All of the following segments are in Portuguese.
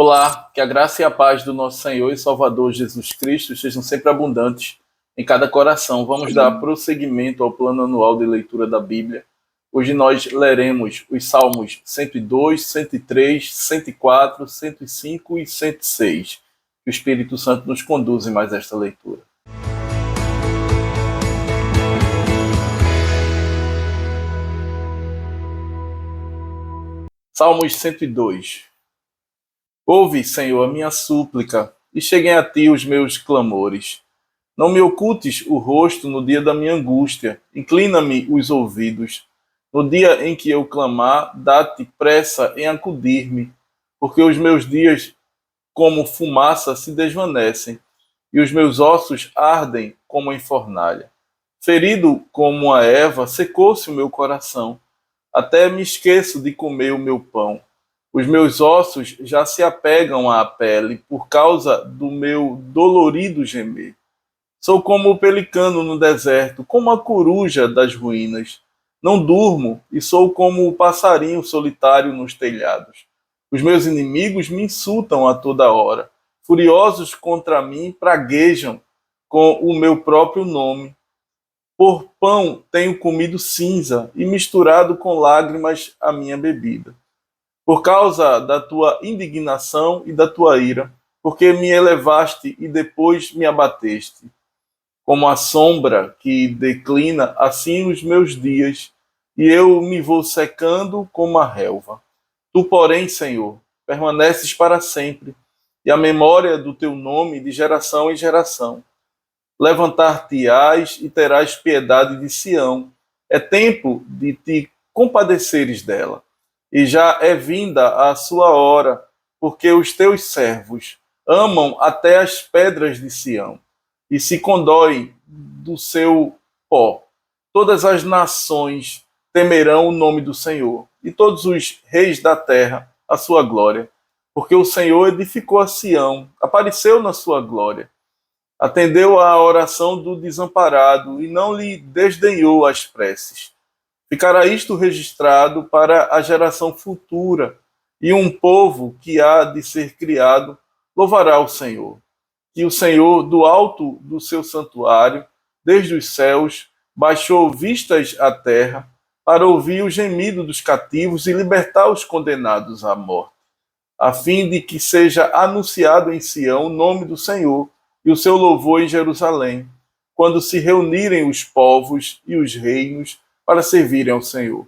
Olá, que a graça e a paz do nosso Senhor e Salvador Jesus Cristo estejam sempre abundantes em cada coração. Vamos dar prosseguimento ao plano anual de leitura da Bíblia. Hoje nós leremos os Salmos 102, 103, 104, 105 e 106. Que o Espírito Santo nos conduza em mais esta leitura. Salmos 102. Ouve, Senhor, a minha súplica, e cheguem a ti os meus clamores. Não me ocultes o rosto no dia da minha angústia, inclina-me os ouvidos. No dia em que eu clamar, dá-te pressa em acudir-me, porque os meus dias, como fumaça, se desvanecem, e os meus ossos ardem como em fornalha. Ferido como a erva, secou-se o meu coração, até me esqueço de comer o meu pão. Os meus ossos já se apegam à pele por causa do meu dolorido gemer. Sou como o pelicano no deserto, como a coruja das ruínas. Não durmo e sou como o passarinho solitário nos telhados. Os meus inimigos me insultam a toda hora. Furiosos contra mim, praguejam com o meu próprio nome. Por pão tenho comido cinza e misturado com lágrimas a minha bebida. Por causa da tua indignação e da tua ira, porque me elevaste e depois me abateste. Como a sombra que declina, assim os meus dias, e eu me vou secando como a relva. Tu, porém, Senhor, permaneces para sempre, e a memória do teu nome de geração em geração. Levantar-te-ás e terás piedade de Sião. É tempo de te compadeceres dela. E já é vinda a sua hora, porque os teus servos amam até as pedras de Sião, e se condoem do seu pó. Todas as nações temerão o nome do Senhor, e todos os reis da terra a sua glória, porque o Senhor edificou a Sião, apareceu na sua glória, atendeu à oração do desamparado, e não lhe desdenhou as preces. Ficará isto registrado para a geração futura, e um povo que há de ser criado louvará o Senhor. Que o Senhor, do alto do seu santuário, desde os céus, baixou vistas à terra, para ouvir o gemido dos cativos e libertar os condenados à morte, a fim de que seja anunciado em Sião o nome do Senhor e o seu louvor em Jerusalém, quando se reunirem os povos e os reinos para servirem ao Senhor.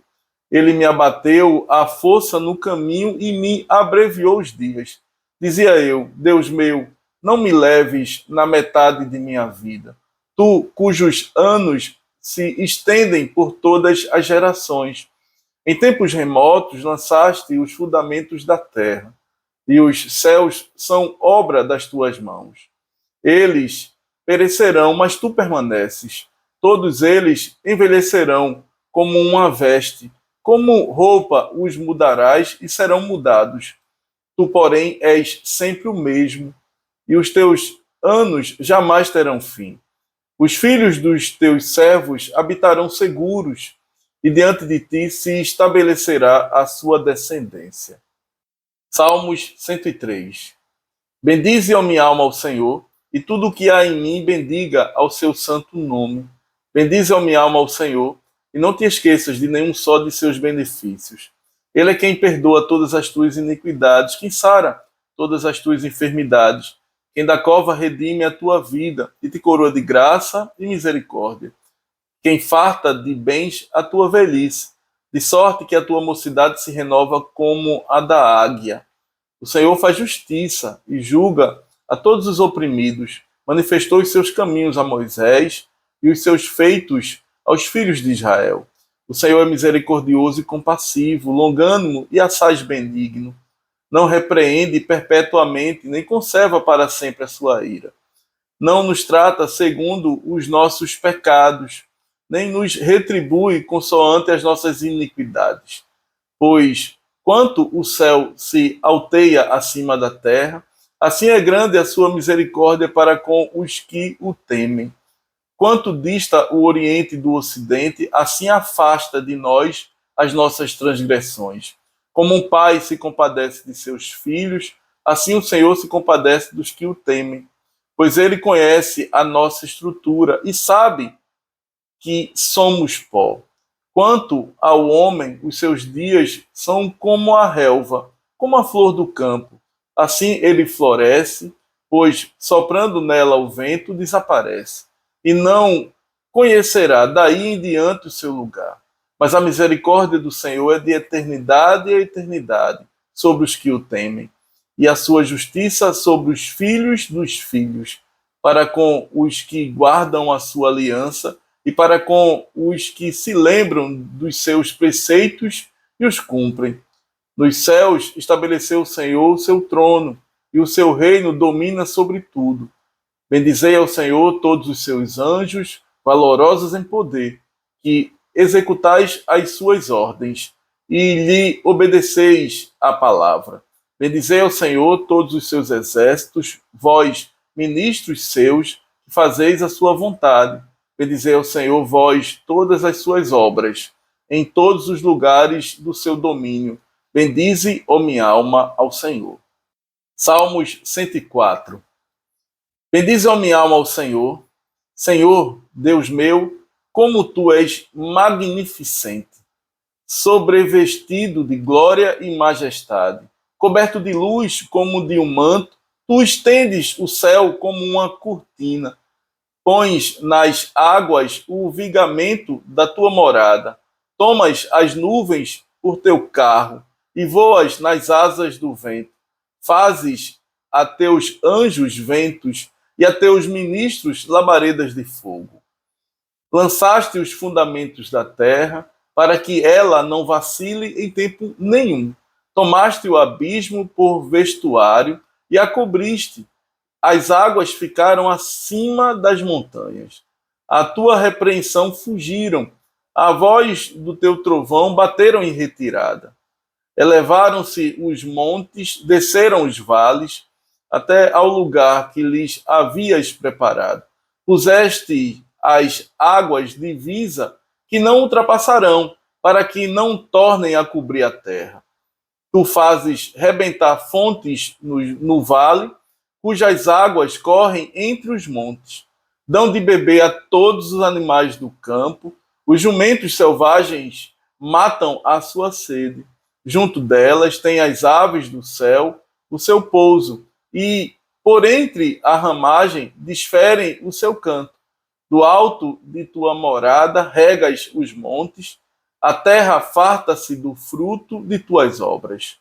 Ele me abateu à força no caminho e me abreviou os dias. Dizia eu, Deus meu, não me leves na metade de minha vida. Tu, cujos anos se estendem por todas as gerações. Em tempos remotos lançaste os fundamentos da terra, e os céus são obra das tuas mãos. Eles perecerão, mas tu permaneces. Todos eles envelhecerão como uma veste, como roupa os mudarás e serão mudados. Tu, porém, és sempre o mesmo, e os teus anos jamais terão fim. Os filhos dos teus servos habitarão seguros, e diante de ti se estabelecerá a sua descendência. Salmos 103. Bendize, ó minha alma, ao Senhor, e tudo o que há em mim bendiga ao seu santo nome. Bendize, ó minha alma, ao Senhor, e não te esqueças de nenhum só de seus benefícios. Ele é quem perdoa todas as tuas iniquidades, quem sara todas as tuas enfermidades, quem da cova redime a tua vida e te coroa de graça e misericórdia, quem farta de bens a tua velhice, de sorte que a tua mocidade se renova como a da águia. O Senhor faz justiça e julga a todos os oprimidos, manifestou os seus caminhos a Moisés e os seus feitos aos filhos de Israel. O Senhor é misericordioso e compassivo, longânimo e assaz benigno. Não repreende perpetuamente, nem conserva para sempre a sua ira. Não nos trata segundo os nossos pecados, nem nos retribui consoante as nossas iniquidades. Pois, quanto o céu se alteia acima da terra, assim é grande a sua misericórdia para com os que o temem. Quanto dista o Oriente do Ocidente, assim afasta de nós as nossas transgressões. Como um pai se compadece de seus filhos, assim o Senhor se compadece dos que o temem, pois ele conhece a nossa estrutura e sabe que somos pó. Quanto ao homem, os seus dias são como a relva, como a flor do campo. Assim ele floresce, pois soprando nela o vento desaparece, e não conhecerá daí em diante o seu lugar. Mas a misericórdia do Senhor é de eternidade a eternidade sobre os que o temem, e a sua justiça sobre os filhos dos filhos, para com os que guardam a sua aliança e para com os que se lembram dos seus preceitos e os cumprem. Nos céus estabeleceu o Senhor o seu trono, e o seu reino domina sobre tudo. Bendizei ao Senhor todos os seus anjos, valorosos em poder, que executais as suas ordens, e lhe obedeceis a palavra. Bendizei ao Senhor todos os seus exércitos, vós, ministros seus, que fazeis a sua vontade. Bendizei ao Senhor, vós, todas as suas obras, em todos os lugares do seu domínio. Bendize, ó minha alma, ao Senhor. Salmos 104. Bendize, ó minha alma, ao Senhor. Senhor, Deus meu, como tu és magnificente, sobrevestido de glória e majestade, coberto de luz como de um manto, tu estendes o céu como uma cortina, pões nas águas o vigamento da tua morada, tomas as nuvens por teu carro e voas nas asas do vento. Fazes a teus anjos ventos e a teus ministros labaredas de fogo. Lançaste os fundamentos da terra para que ela não vacile em tempo nenhum. Tomaste o abismo por vestuário e a cobriste. As águas ficaram acima das montanhas. A tua repreensão fugiram. A voz do teu trovão bateram em retirada. Elevaram-se os montes, desceram os vales, até ao lugar que lhes havias preparado. Puseste as águas divisa, que não ultrapassarão, para que não tornem a cobrir a terra. Tu fazes rebentar fontes no vale, cujas águas correm entre os montes. Dão de beber a todos os animais do campo, os jumentos selvagens matam a sua sede. Junto delas tem as aves do céu o seu pouso, e por entre a ramagem desferem o seu canto. Do alto de tua morada regas os montes, a terra farta-se do fruto de tuas obras.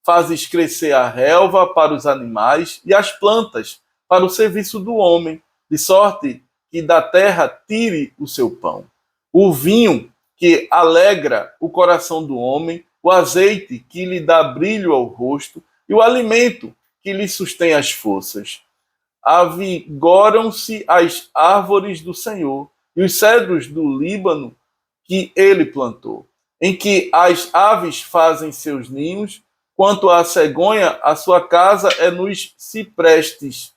Fazes crescer a relva para os animais e as plantas para o serviço do homem, de sorte que da terra tire o seu pão. O vinho que alegra o coração do homem, o azeite que lhe dá brilho ao rosto e o alimento que lhe sustém as forças. Avigoram-se as árvores do Senhor e os cedros do Líbano que ele plantou, em que as aves fazem seus ninhos. Quanto à cegonha, a sua casa é nos ciprestes.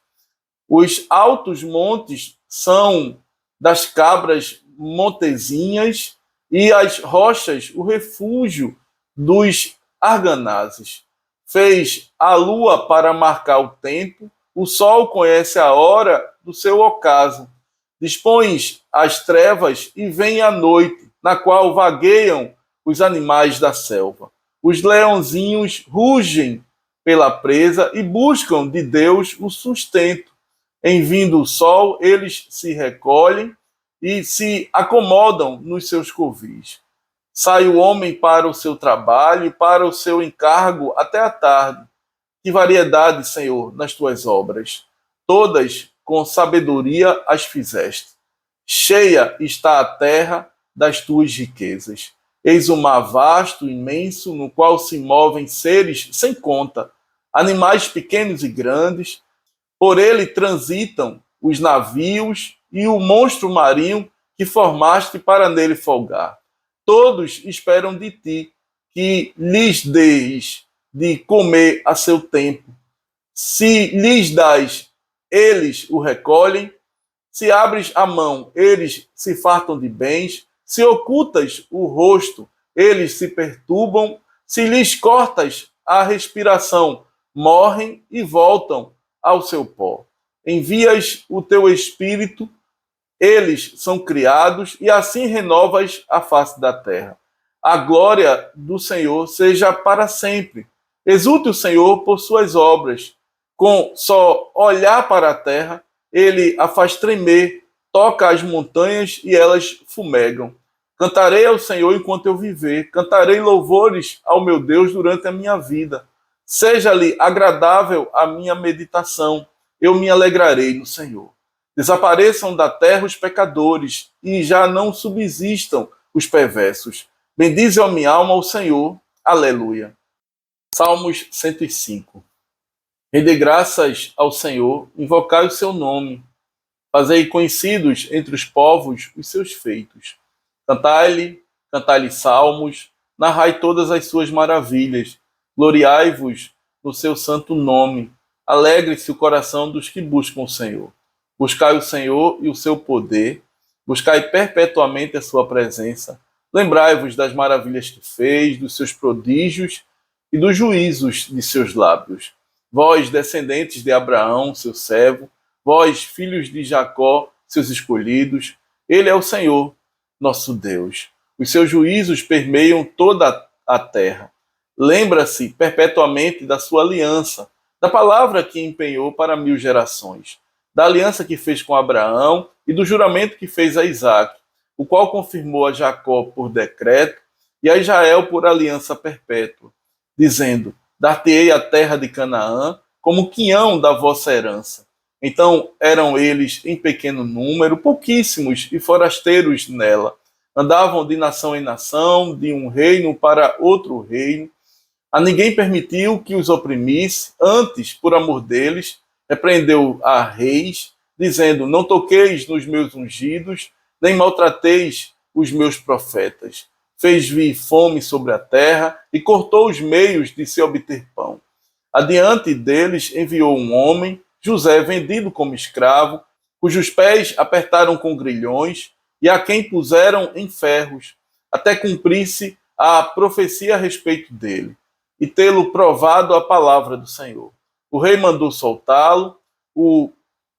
Os altos montes são das cabras montezinhas e as rochas o refúgio dos arganazes. Fez a lua para marcar o tempo, o sol conhece a hora do seu ocaso. Dispões as trevas e vem a noite, na qual vagueiam os animais da selva. Os leãozinhos rugem pela presa e buscam de Deus o sustento. Em vindo o sol, eles se recolhem e se acomodam nos seus covis. Sai o homem para o seu trabalho e para o seu encargo até a tarde. Que variedade, Senhor, nas tuas obras! Todas com sabedoria as fizeste. Cheia está a terra das tuas riquezas. Eis o mar vasto, imenso, no qual se movem seres sem conta, animais pequenos e grandes. Por ele transitam os navios e o monstro marinho que formaste para nele folgar. Todos esperam de ti que lhes deis de comer a seu tempo. Se lhes dás, eles o recolhem. Se abres a mão, eles se fartam de bens. Se ocultas o rosto, eles se perturbam. Se lhes cortas a respiração, morrem e voltam ao seu pó. Envias o teu espírito, eles são criados, e assim renovas a face da terra. A glória do Senhor seja para sempre. Exulte o Senhor por suas obras. Com só olhar para a terra, ele a faz tremer, toca as montanhas e elas fumegam. Cantarei ao Senhor enquanto eu viver, cantarei louvores ao meu Deus durante a minha vida. Seja-lhe agradável a minha meditação, eu me alegrarei no Senhor. Desapareçam da terra os pecadores, e já não subsistam os perversos. Bendize a minha alma ao Senhor. Aleluia. Salmos 105. Rende graças ao Senhor, invocai o seu nome. Fazei conhecidos entre os povos os seus feitos. Cantai-lhe salmos, narrai todas as suas maravilhas. Gloriai-vos no seu santo nome. Alegre-se o coração dos que buscam o Senhor. Buscai o Senhor e o seu poder. Buscai perpetuamente a sua presença. Lembrai-vos das maravilhas que fez, dos seus prodígios e dos juízos de seus lábios. Vós, descendentes de Abraão, seu servo, vós, filhos de Jacó, seus escolhidos, ele é o Senhor, nosso Deus. Os seus juízos permeiam toda a terra. Lembra-se perpetuamente da sua aliança, da palavra que empenhou para 1000 gerações, da aliança que fez com Abraão e do juramento que fez a Isaque, o qual confirmou a Jacó por decreto e a Israel por aliança perpétua, dizendo: dar-te-ei a terra de Canaã como quinhão da vossa herança. Então eram eles em pequeno número, pouquíssimos e forasteiros nela. Andavam de nação em nação, de um reino para outro reino. A ninguém permitiu que os oprimisse, antes, por amor deles, repreendeu a reis, dizendo: não toqueis nos meus ungidos, nem maltrateis os meus profetas. Fez vir fome sobre a terra e cortou os meios de se obter pão. Adiante deles enviou um homem, José, vendido como escravo, cujos pés apertaram com grilhões e a quem puseram em ferros, até cumprir-se a profecia a respeito dele, e tê-lo provado a palavra do Senhor. O rei mandou soltá-lo, o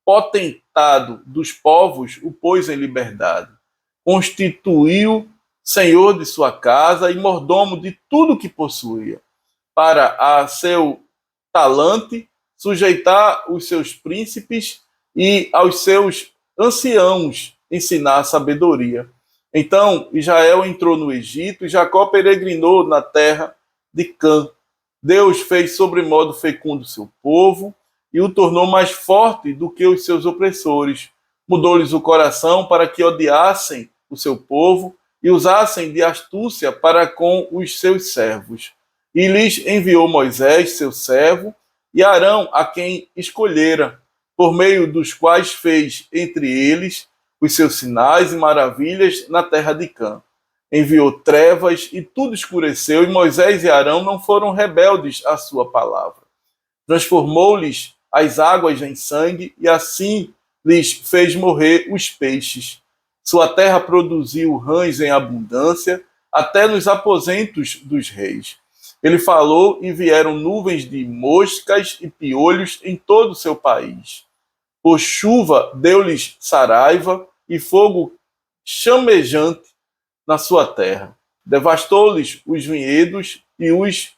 potentado dos povos o pôs em liberdade. Constituiu senhor de sua casa e mordomo de tudo que possuía, para a seu talante sujeitar os seus príncipes e aos seus anciãos ensinar a sabedoria. Então Israel entrou no Egito e Jacó peregrinou na terra de Cã. Deus fez sobremodo fecundo seu povo e o tornou mais forte do que os seus opressores. Mudou-lhes o coração para que odiassem o seu povo e usassem de astúcia para com os seus servos. E lhes enviou Moisés, seu servo, e Arão, a quem escolhera, por meio dos quais fez entre eles os seus sinais e maravilhas na terra de Cã. Enviou trevas e tudo escureceu, e Moisés e Arão não foram rebeldes à sua palavra. Transformou-lhes as águas em sangue, e assim lhes fez morrer os peixes. Sua terra produziu rãs em abundância, até nos aposentos dos reis. Ele falou e vieram nuvens de moscas e piolhos em todo o seu país. Por chuva deu-lhes saraiva e fogo chamejante na sua terra. Devastou-lhes os vinhedos e os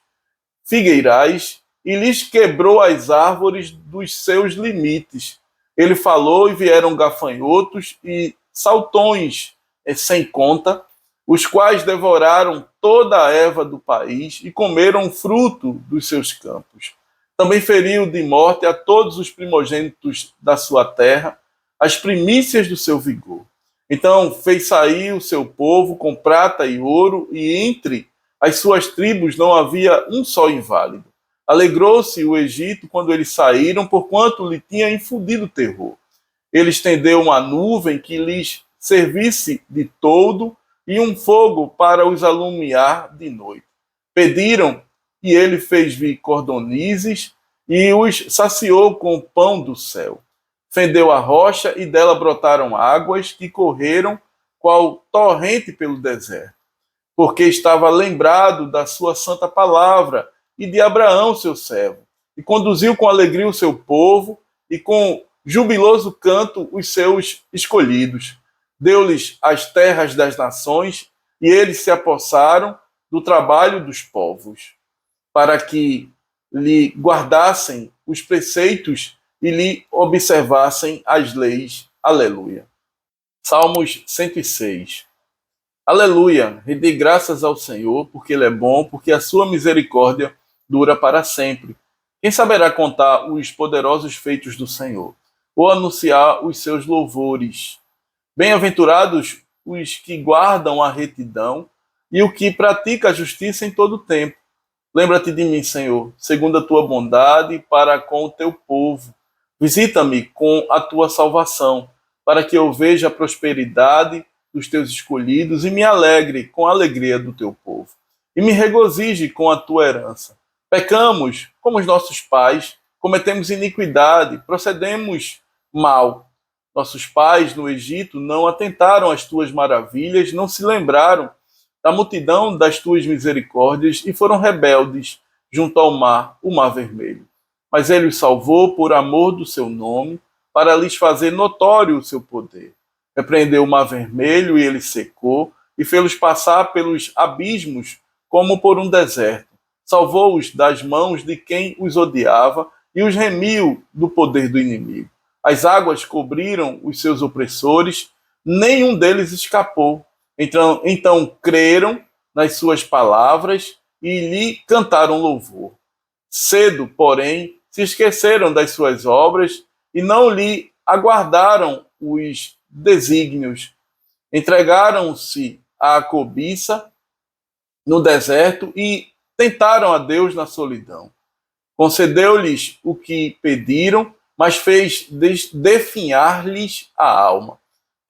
figueirais e lhes quebrou as árvores dos seus limites. Ele falou e vieram gafanhotos e saltões sem conta, os quais devoraram toda a erva do país e comeram o fruto dos seus campos. Também feriu de morte a todos os primogênitos da sua terra, as primícias do seu vigor. Então fez sair o seu povo com prata e ouro, e entre as suas tribos não havia um só inválido. Alegrou-se o Egito quando eles saíram, porquanto lhe tinha infundido terror. Ele estendeu uma nuvem que lhes servisse de toldo e um fogo para os alumiar de noite. Pediram, e ele fez vir cordonizes e os saciou com o pão do céu. Fendeu a rocha e dela brotaram águas que correram qual torrente pelo deserto. Porque estava lembrado da sua santa palavra e de Abraão, seu servo, e conduziu com alegria o seu povo, e com jubiloso canto os seus escolhidos. Deu-lhes as terras das nações, e eles se apossaram do trabalho dos povos, para que lhe guardassem os preceitos e lhe observassem as leis. Aleluia. Salmos 106. Aleluia, rende graças ao Senhor, porque Ele é bom, porque a sua misericórdia dura para sempre. Quem saberá contar os poderosos feitos do Senhor, ou anunciar os seus louvores? Bem-aventurados os que guardam a retidão e o que pratica a justiça em todo o tempo. Lembra-te de mim, Senhor, segundo a tua bondade para com o teu povo. Visita-me com a tua salvação, para que eu veja a prosperidade dos teus escolhidos e me alegre com a alegria do teu povo. E me regozije com a tua herança. Pecamos como os nossos pais, cometemos iniquidade, procedemos mal. Nossos pais no Egito não atentaram às tuas maravilhas, não se lembraram da multidão das tuas misericórdias e foram rebeldes junto ao mar, o mar vermelho. Mas ele os salvou por amor do seu nome, para lhes fazer notório o seu poder. Repreendeu o mar vermelho e ele secou, e fê-los passar pelos abismos como por um deserto. Salvou-os das mãos de quem os odiava e os remiu do poder do inimigo. As águas cobriram os seus opressores, nenhum deles escapou. Então creram nas suas palavras e lhe cantaram louvor. Cedo, porém, se esqueceram das suas obras e não lhe aguardaram os desígnios. Entregaram-se à cobiça no deserto e tentaram a Deus na solidão. Concedeu-lhes o que pediram, mas fez definhar-lhes a alma.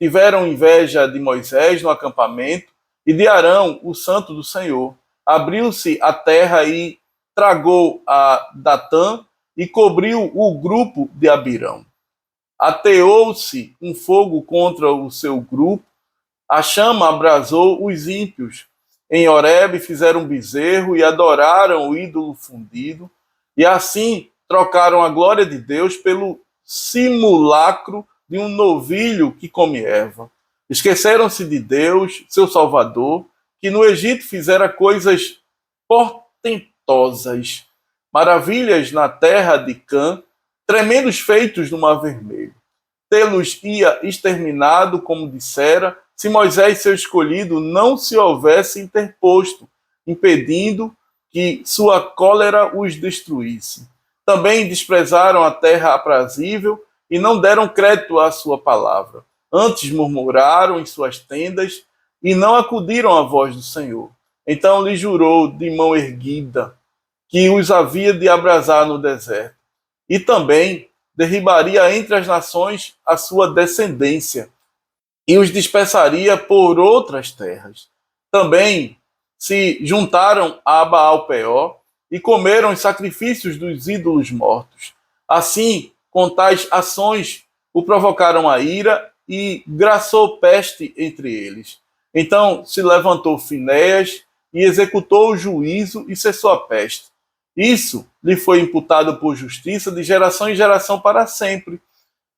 Tiveram inveja de Moisés no acampamento e de Arão, o santo do Senhor. Abriu-se a terra e tragou a Datã e cobriu o grupo de Abirão. Ateou-se um fogo contra o seu grupo, a chama abrasou os ímpios. Em Horebe fizeram um bezerro e adoraram o ídolo fundido, e assim trocaram a glória de Deus pelo simulacro de um novilho que come erva. Esqueceram-se de Deus, seu Salvador, que no Egito fizera coisas portentosas, maravilhas na terra de Cã, tremendos feitos no Mar Vermelho. Tê-los ia exterminado, como dissera, se Moisés, seu escolhido, não se houvesse interposto, impedindo que sua cólera os destruísse. Também desprezaram a terra aprazível e não deram crédito à sua palavra. Antes murmuraram em suas tendas e não acudiram à voz do Senhor. Então lhe jurou de mão erguida que os havia de abrasar no deserto. E também derribaria entre as nações a sua descendência e os dispersaria por outras terras. Também se juntaram a Baal-Peor e comeram os sacrifícios dos ídolos mortos. Assim, com tais ações, o provocaram a ira e graçou peste entre eles. Então se levantou Finéias e executou o juízo e cessou a peste. Isso lhe foi imputado por justiça de geração em geração para sempre.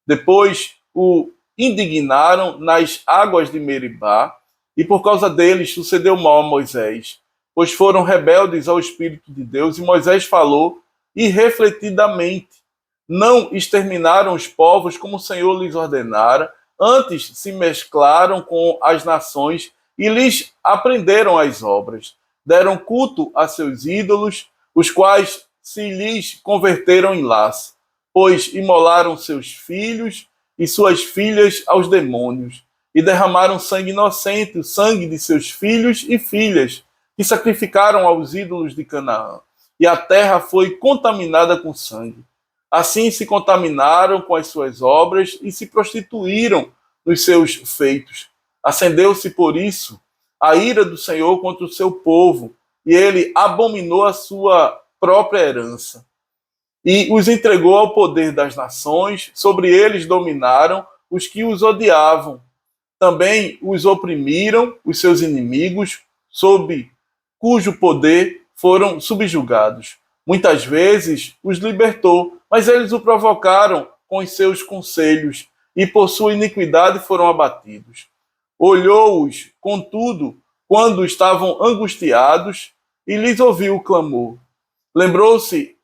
Depois o indignaram nas águas de Meribá, e por causa deles sucedeu mal a Moisés, pois foram rebeldes ao Espírito de Deus, e Moisés falou irrefletidamente. Não exterminaram os povos como o Senhor lhes ordenara, antes se mesclaram com as nações e lhes aprenderam as obras. Deram culto a seus ídolos, os quais se lhes converteram em laço, pois imolaram seus filhos e suas filhas aos demônios, e derramaram sangue inocente, o sangue de seus filhos e filhas, que sacrificaram aos ídolos de Canaã, e a terra foi contaminada com sangue. Assim se contaminaram com as suas obras e se prostituíram nos seus feitos. Acendeu-se por isso a ira do Senhor contra o seu povo, e ele abominou a sua própria herança. E os entregou ao poder das nações, sobre eles dominaram os que os odiavam. Também os oprimiram os seus inimigos, sob cujo poder foram subjugados. Muitas vezes os libertou, mas eles o provocaram com os seus conselhos e por sua iniquidade foram abatidos. Olhou-os, contudo, quando estavam angustiados e lhes ouviu o clamor. Lembrou-se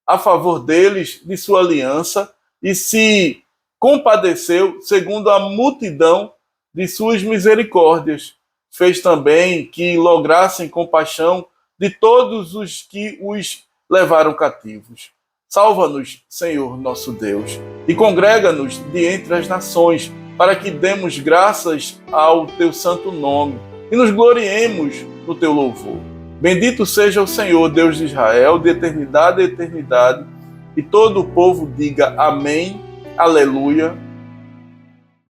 a favor deles de sua aliança e se compadeceu segundo a multidão de suas misericórdias. Fez também que lograssem compaixão de todos os que os levaram cativos. Salva-nos, Senhor nosso Deus, e congrega-nos de entre as nações, para que demos graças ao teu santo nome e nos gloriemos no teu louvor. Bendito seja o Senhor, Deus de Israel, de eternidade a eternidade, e todo o povo diga amém, aleluia